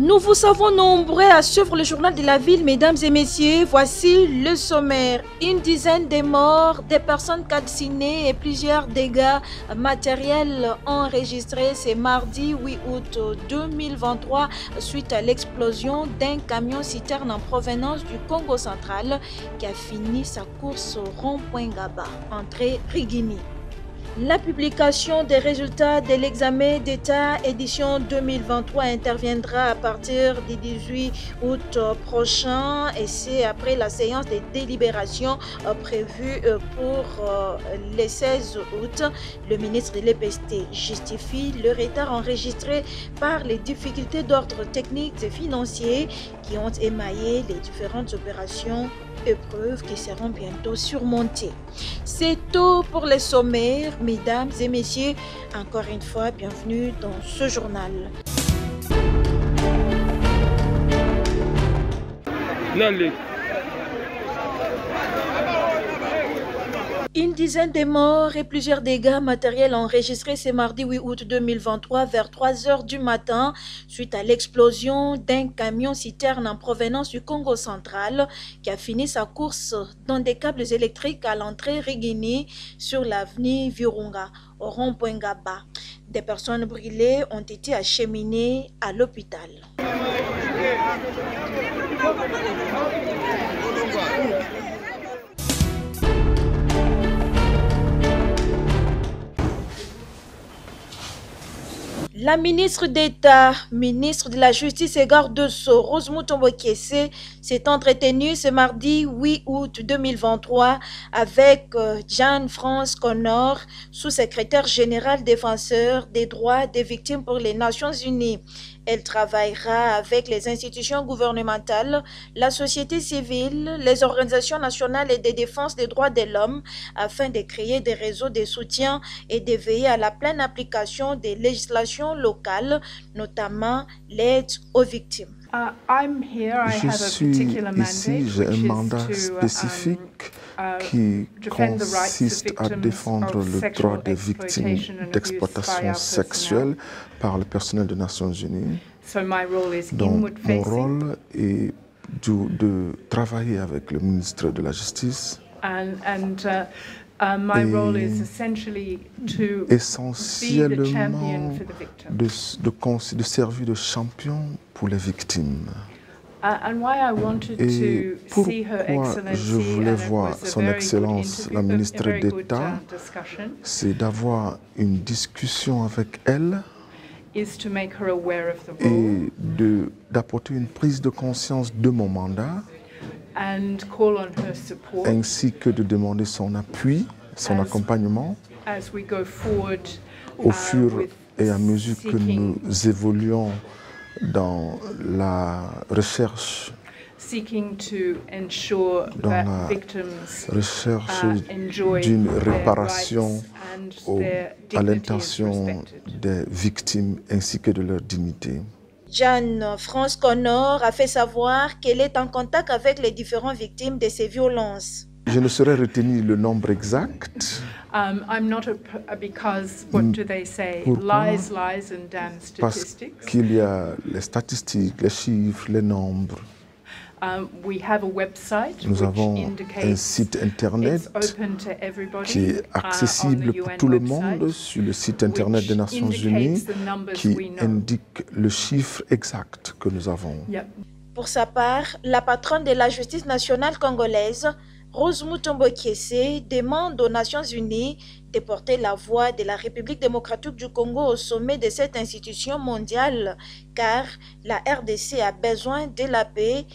Nous vous savons nombreux à suivre le journal de la ville, mesdames et messieurs. Voici le sommaire. Une dizaine de morts, des personnes calcinées et plusieurs dégâts matériels enregistrés ce mardi 8 août 2023 suite à l'explosion d'un camion-citerne en provenance du Congo central qui a fini sa course au rond-point Gaba, entrée Rigini. La publication des résultats de l'examen d'État édition 2023 interviendra à partir du 18 août prochain et c'est après la séance de délibération prévue pour le 16 août. Le ministre de l'EPST justifie le retard enregistré par les difficultés d'ordre technique et financier qui ont émaillé les différentes opérations épreuves qui seront bientôt surmontées. C'est tout pour les sommaires, mesdames et messieurs. Encore une fois, bienvenue dans ce journal. Une dizaine de morts et plusieurs dégâts matériels enregistrés ce mardi 8 août 2023 vers 3 h du matin suite à l'explosion d'un camion-citerne en provenance du Congo central qui a fini sa course dans des câbles électriques à l'entrée Rigini sur l'avenue Virunga au rond-point Gaba. Des personnes brûlées ont été acheminées à l'hôpital. La ministre d'État, ministre de la Justice et garde de Sceaux, Rose Mutombo Kiese, s'est entretenue ce mardi 8 août 2023 avec Jeanne-France Connor, sous-secrétaire général défenseur des droits des victimes pour les Nations Unies. Elle travaillera avec les institutions gouvernementales, la société civile, les organisations nationales et de défense des droits de l'homme afin de créer des réseaux de soutien et de veiller à la pleine application des législations locales, notamment l'aide aux victimes. Je suis ici, j'ai un mandat spécifique qui consiste à défendre le droit des victimes d'exploitation sexuelle par le personnel des Nations Unies. Donc, mon rôle est de travailler avec le ministre de la Justice. Essentiellement de servir de champion pour les victimes. Et pourquoi je voulais voir son Excellence, la ministre d'État, c'est d'avoir une discussion avec elle et d'apporter une prise de conscience de mon mandat, ainsi que de demander son appui, son accompagnement au fur et à mesure que nous évoluons dans la recherche d'une réparation à l'intention des victimes ainsi que de leur dignité. Jeanne-France Connor a fait savoir qu'elle est en contact avec les différentes victimes de ces violences. Je ne saurais retenir le nombre exact. Parce qu'il y a les statistiques, les chiffres, les nombres. Nous avons un site internet qui est accessible pour tout le monde sur le site internet des Nations Unies qui indique le chiffre exact que nous avons. Pour sa part, la patronne de la justice nationale congolaise, Rose Mutombo Kiese, demande aux Nations Unies de porter la voix de la République démocratique du Congo au sommet de cette institution mondiale, car la RDC a besoin de la paix.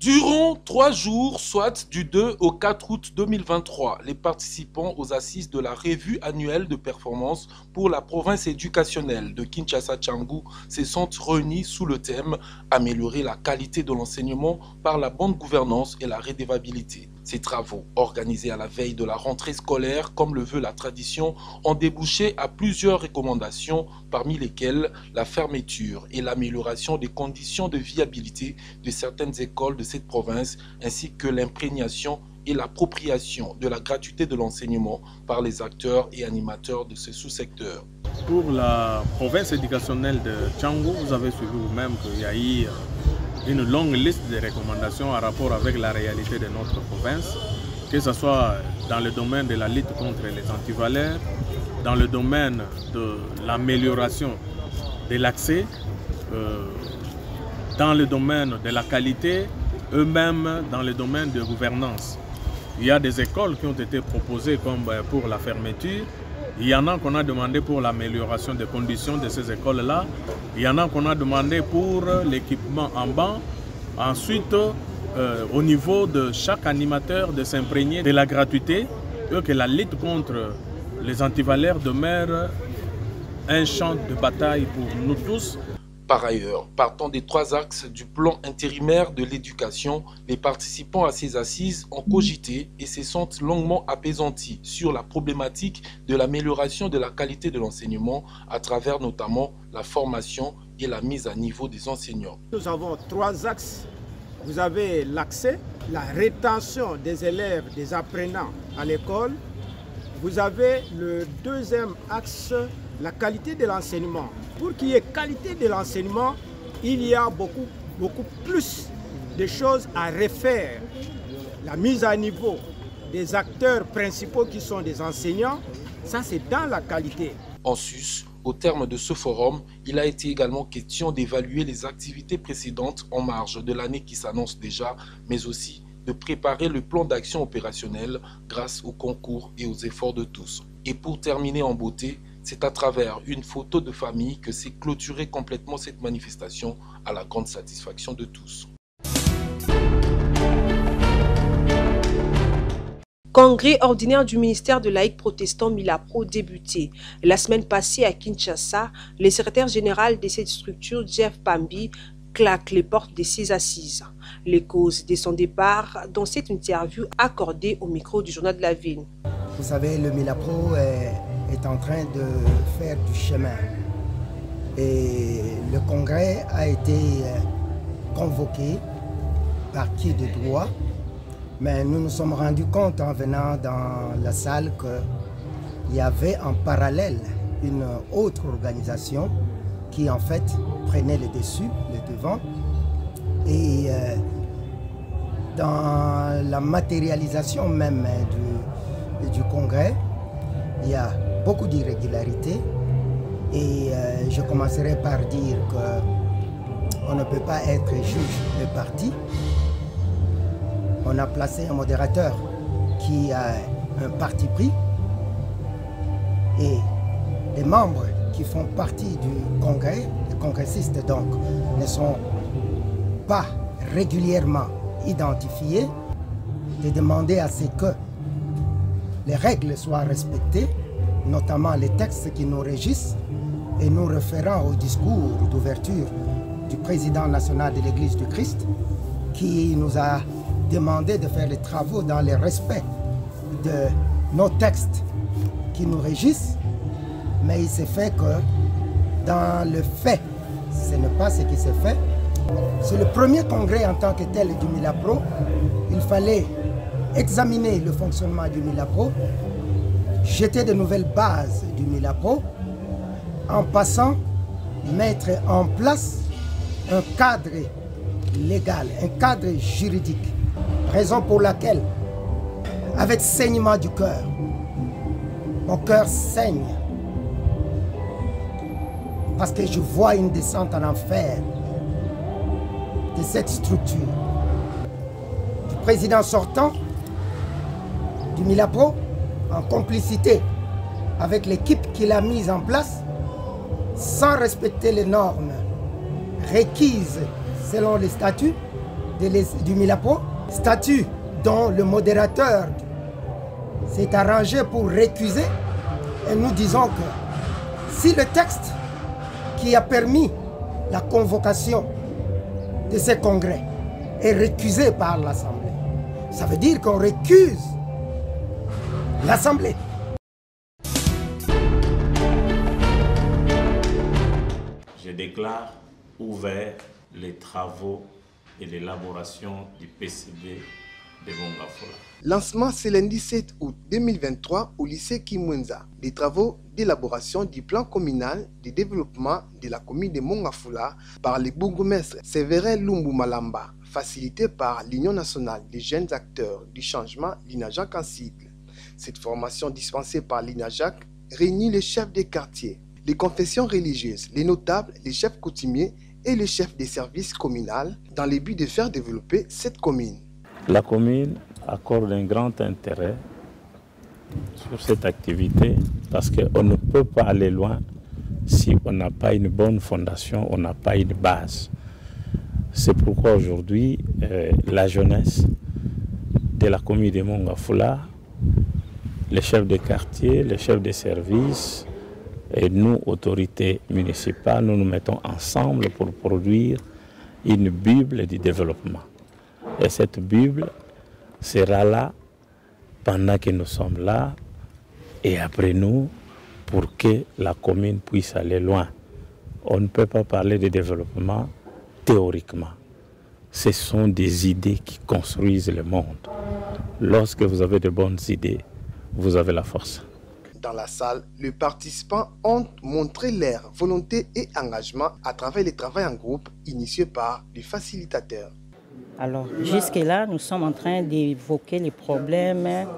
Durant 3 jours, soit du 2 au 4 août 2023, les participants aux assises de la revue annuelle de performance pour la province éducationnelle de Kinshasa-Tchangou se sont réunis sous le thème « Améliorer la qualité de l'enseignement par la bonne gouvernance et la redevabilité ». Ces travaux, organisés à la veille de la rentrée scolaire, comme le veut la tradition, ont débouché à plusieurs recommandations, parmi lesquelles la fermeture et l'amélioration des conditions de viabilité de certaines écoles de cette province, ainsi que l'imprégnation et l'appropriation de la gratuité de l'enseignement par les acteurs et animateurs de ce sous-secteur. Pour la province éducationnelle de Tchangou, vous avez suivi vous-même qu'il y a eu une longue liste de recommandations en rapport avec la réalité de notre province, que ce soit dans le domaine de la lutte contre les antivaleurs, dans le domaine de l'amélioration de l'accès, dans le domaine de la qualité, eux-mêmes dans le domaine de gouvernance. Il y a des écoles qui ont été proposées comme pour la fermeture. Il y en a qu'on a demandé pour l'amélioration des conditions de ces écoles-là. Il y en a qu'on a demandé pour l'équipement en banc. Ensuite, au niveau de chaque animateur, de s'imprégner de la gratuité et que la lutte contre les antivaleurs demeure un champ de bataille pour nous tous. Par ailleurs, partant des 3 axes du plan intérimaire de l'éducation, les participants à ces assises ont cogité et se sont longuement apaisantis sur la problématique de l'amélioration de la qualité de l'enseignement à travers notamment la formation et la mise à niveau des enseignants. Nous avons 3 axes. Vous avez l'accès, la rétention des élèves, des apprenants à l'école. Vous avez le 2e axe, la qualité de l'enseignement. Pour qu'il y ait qualité de l'enseignement, il y a beaucoup plus de choses à refaire. La mise à niveau des acteurs principaux qui sont des enseignants, ça c'est dans la qualité. En sus, au terme de ce forum, il a été également question d'évaluer les activités précédentes en marge de l'année qui s'annonce déjà, mais aussi de préparer le plan d'action opérationnel grâce au concours et aux efforts de tous. Et pour terminer en beauté, c'est à travers une photo de famille que s'est clôturée complètement cette manifestation à la grande satisfaction de tous. Congrès ordinaire du ministère de laïcs protestants Milapro débuté. La semaine passée à Kinshasa, le secrétaire général de cette structure, Jeff Pambi, claque les portes de ses assises. Les causes de son départ dans cette interview accordée au micro du journal de la ville. Vous savez, le Milapro est en train de faire du chemin. Et le congrès a été convoqué par qui de droit. Mais nous nous sommes rendus compte en venant dans la salle qu'il y avait en parallèle une autre organisation qui en fait prenait le dessus, le devant. Et dans la matérialisation même du congrès, il y a beaucoup d'irrégularités. Et je commencerai par dire qu'on ne peut pas être juge de parti. On a placé un modérateur qui a un parti pris et les membres qui font partie du congrès, les congressistes donc, ne sont pas régulièrement identifiés, de demander à ce que les règles soient respectées, notamment les textes qui nous régissent, et nous référant au discours d'ouverture du président national de l'Église du Christ, qui nous a demandé de faire les travaux dans le respect de nos textes qui nous régissent, mais il s'est fait que dans le fait, ce n'est pas ce qui s'est fait. C'est le premier congrès en tant que tel du Milapro. Il fallait examiner le fonctionnement du Milapro, jeter de nouvelles bases du Milapro, en passant, mettre en place un cadre légal, un cadre juridique. Raison pour laquelle, avec saignement du cœur, mon cœur saigne. Parce que je vois une descente en enfer de cette structure. Du président sortant du Milapro, en complicité avec l'équipe qu'il a mise en place, sans respecter les normes requises selon les statuts du Milapro, statut dont le modérateur s'est arrangé pour récuser. Et nous disons que si le texte qui a permis la convocation de ce congrès est récusé par l'Assemblée, ça veut dire qu'on récuse l'Assemblée. Je déclare ouvert les travaux et l'élaboration du PCB de Mongafula. Lancement ce lundi 7 août 2023 au lycée Kimwenza des travaux d'élaboration du plan communal de développement de la commune de Mongafula par le bourgmestre Séverin Lumbu Malamba, facilité par l'Union nationale des jeunes acteurs du changement, l'INAJAC en sigle. Cette formation dispensée par l'INAJAC réunit les chefs des quartiers, les confessions religieuses, les notables, les chefs coutumiers et les chefs des services communaux dans le but de faire développer cette commune. La commune accorde un grand intérêt sur cette activité parce qu'on ne peut pas aller loin si on n'a pas une bonne fondation, on n'a pas une base. C'est pourquoi aujourd'hui, la jeunesse de la commune de Mongafula, les chefs de quartier, les chefs de services et nous, autorités municipales, nous nous mettons ensemble pour produire une Bible du développement. Et cette Bible sera là pendant que nous sommes là et après nous pour que la commune puisse aller loin. On ne peut pas parler de développement théoriquement. Ce sont des idées qui construisent le monde. Lorsque vous avez de bonnes idées, vous avez la force. Dans la salle, les participants ont montré leur volonté et engagement à travers le travail en groupe initié par les facilitateurs. Alors, jusque-là, nous sommes en train d'évoquer les problèmes,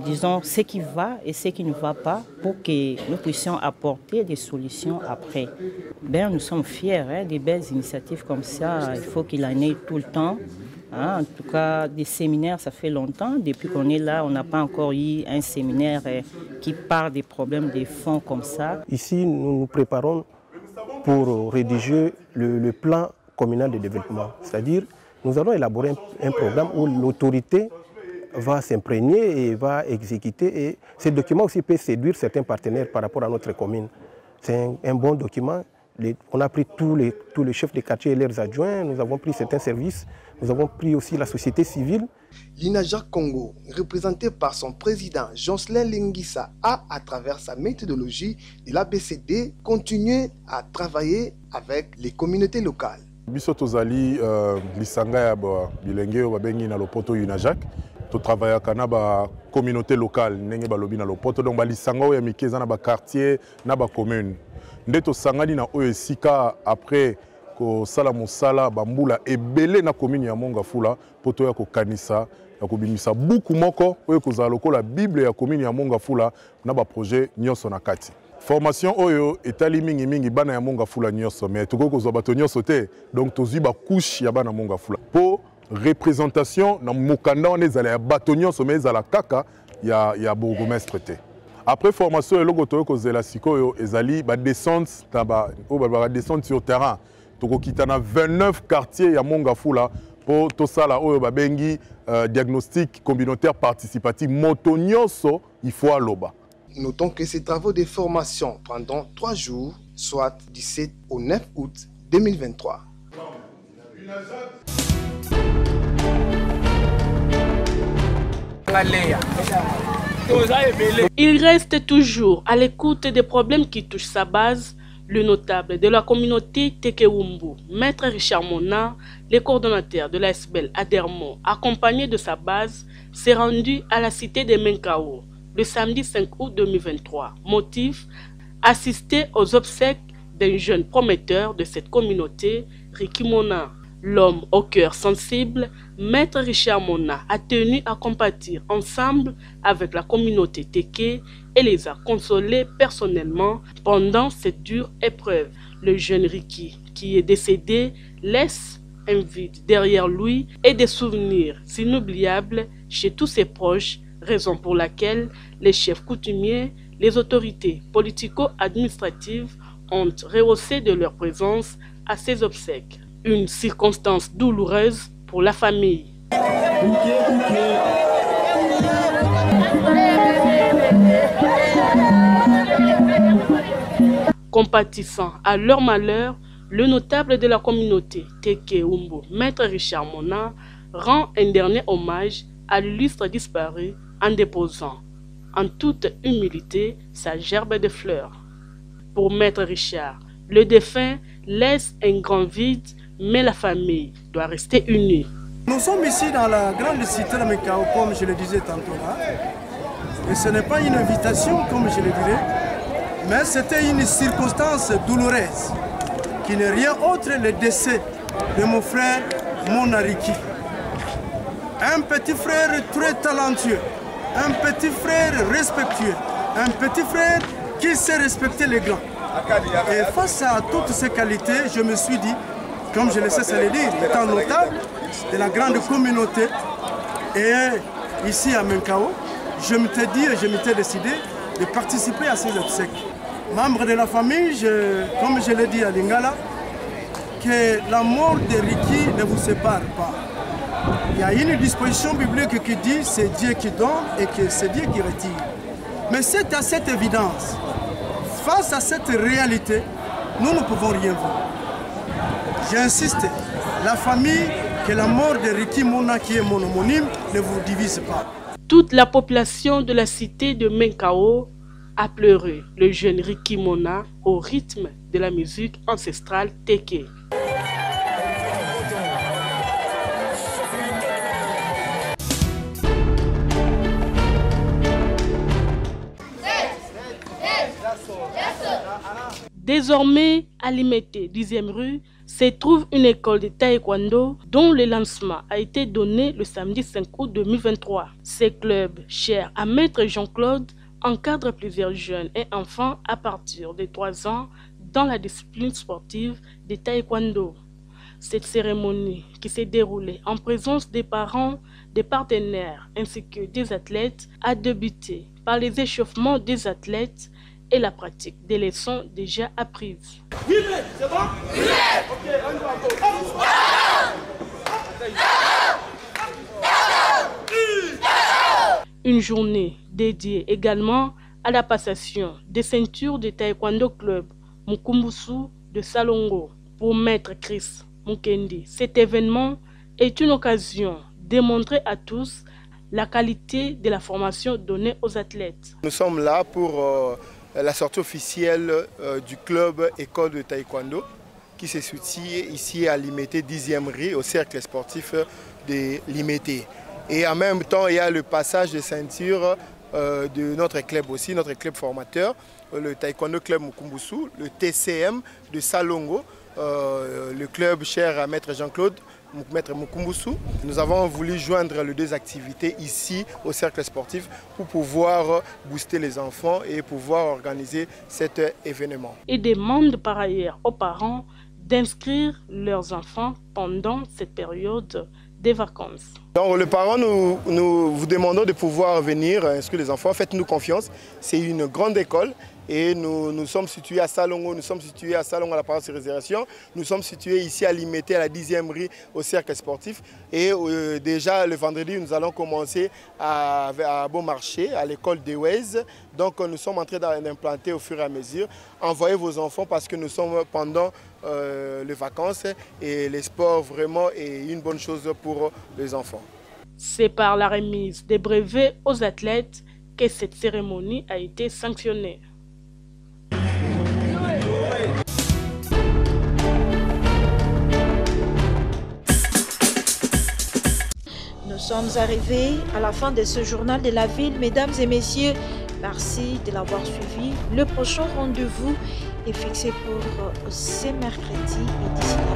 disons ce qui va et ce qui ne va pas pour que nous puissions apporter des solutions après. Nous sommes fiers des belles initiatives comme ça, il faut qu'il en ait tout le temps. En tout cas, des séminaires, ça fait longtemps. Depuis qu'on est là, on n'a pas encore eu un séminaire qui parle des problèmes des fonds comme ça. Ici, nous nous préparons pour rédiger le plan communal de développement. C'est-à-dire, nous allons élaborer un programme où l'autorité va s'imprégner et va exécuter. Et ce document aussi peut séduire certains partenaires par rapport à notre commune. C'est un bon document. On a pris tous les chefs de quartier et leurs adjoints, nous avons pris certains services, nous avons pris aussi la société civile. L'INAJAC Congo, représenté par son président Jocelyn Lingissa, a, à travers sa méthodologie de l'ABCD, continué à travailler avec les communautés locales. Biso tozali lisanga ya bilenge oyo babengi na lopoto UNAJAC to travaillaka na ba communauté locale ndenge balobi na lopoto donc ba lisanga oyo ya mike eza na ba quartier na ba commune nde tosangani na oyo esika après ko sala mosala bambula ebele na commune ya Mongafula poto ya kokanisa ya kobimisa buku moko oyo kozala lokola Bible ya commune ya Mongafula na ba projet nyonso na kati. Formation oyo etali mingi bana ya Mongafula nyonso mais toko kozwa bato nyonso te donc tozwi ba couche ya bana Mongafula po représentation na mokanda on ezala ya bato nyonso mais ezala kaka ya bourgmestre te. Après formation eloko toyo kozela sikoyo ezali ba descente ta ba descente sur terrain toko kitana 29 quartiers ya Mongafula po tosala oyo babengi diagnostic communautaire participatif moto nyonso il faut aloba. Notons que ces travaux de formation prendront 3 jours, soit du 7 au 9 août 2023. Il reste toujours à l'écoute des problèmes qui touchent sa base. Le notable de la communauté Tekewumbu, Maître Richard Mona, le coordonnateur de l'ASBEL Adermo, accompagné de sa base, s'est rendu à la cité de Menkao le samedi 5 août 2023. Motif, assister aux obsèques d'un jeune prometteur de cette communauté, Ricky Mona. L'homme au cœur sensible, Maître Richard Mona, a tenu à compatir ensemble avec la communauté Teke et les a consolés personnellement pendant cette dure épreuve. Le jeune Ricky, qui est décédé, laisse un vide derrière lui et des souvenirs inoubliables chez tous ses proches, raison pour laquelle les chefs coutumiers, les autorités politico-administratives ont rehaussé de leur présence à ses obsèques. Une circonstance douloureuse pour la famille. Compatissant à leur malheur, le notable de la communauté Tekewumbu, Maître Richard Mona, rend un dernier hommage à l'illustre disparu en déposant en toute humilité sa gerbe de fleurs. Pour Maître Richard, le défunt laisse un grand vide, mais la famille doit rester unie. Nous sommes ici dans la grande cité de Menkao, comme je le disais tantôt là. Et ce n'est pas une invitation, comme je le dirais, mais c'était une circonstance douloureuse, qui n'est rien autre que le décès de mon frère Monariki. Un petit frère très talentueux, un petit frère respectueux, un petit frère qui sait respecter les grands. Et face à toutes ces qualités, je me suis dit, comme je le sais le dire, étant notable de la grande communauté, et ici à Menkao, je m'étais décidé de participer à ces obsèques. Membre de la famille, comme je l'ai dit à Lingala, que la mort de Riki ne vous sépare pas. Il y a une disposition biblique qui dit c'est Dieu qui donne et que c'est Dieu qui retire. Mais c'est à cette évidence, face à cette réalité, nous ne pouvons rien voir. J'insiste, la famille, que la mort de Riki Mona, qui est mon homonyme, ne vous divise pas. Toute la population de la cité de Menkao a pleuré le jeune Riki Mona au rythme de la musique ancestrale Teke. Désormais, à Limete, 10e rue, se trouve une école de taekwondo dont le lancement a été donné le samedi 5 août 2023. Ce club, cher à Maître Jean-Claude, encadre plusieurs jeunes et enfants à partir de 3 ans dans la discipline sportive de taekwondo. Cette cérémonie, qui s'est déroulée en présence des parents, des partenaires ainsi que des athlètes, a débuté par les échauffements des athlètes et la pratique des leçons déjà apprises. C'est bon? Une journée dédiée également à la passation des ceintures de Taekwondo Club Mukumbusu de Salongo pour Maître Chris Mukendi. Cet événement est une occasion de montrer à tous la qualité de la formation donnée aux athlètes. Nous sommes là pour la sortie officielle du club école de taekwondo qui se situe ici à Limete 10e rue au cercle sportif de Limete. Et en même temps, il y a le passage de ceinture de notre club aussi, notre club formateur, le Taekwondo Club Mukumbusu, le TCM de Salongo, le club cher à Maître Jean-Claude, Maître Mukumbusu. Nous avons voulu joindre les deux activités ici au cercle sportif pour pouvoir booster les enfants et pouvoir organiser cet événement. Il demande par ailleurs aux parents d'inscrire leurs enfants pendant cette période des vacances. Donc les parents, nous vous demandons de pouvoir venir inscrire les enfants. Faites-nous confiance, c'est une grande école. Et nous sommes situés à Salongo, nous sommes situés à Salongo à la paroisse de Résurrection. Nous sommes situés ici à Limete, à la 10e rue, au cercle sportif. Et déjà le vendredi, nous allons commencer à Beaumarchais, à l'école de Wez. Donc nous sommes en train d'implanter au fur et à mesure. Envoyez vos enfants parce que nous sommes pendant les vacances et le sport vraiment est une bonne chose pour les enfants. C'est par la remise des brevets aux athlètes que cette cérémonie a été sanctionnée. Nous sommes arrivés à la fin de ce journal de la ville. Mesdames et messieurs, merci de l'avoir suivi. Le prochain rendez-vous est fixé pour ce mercredi et d'ici là.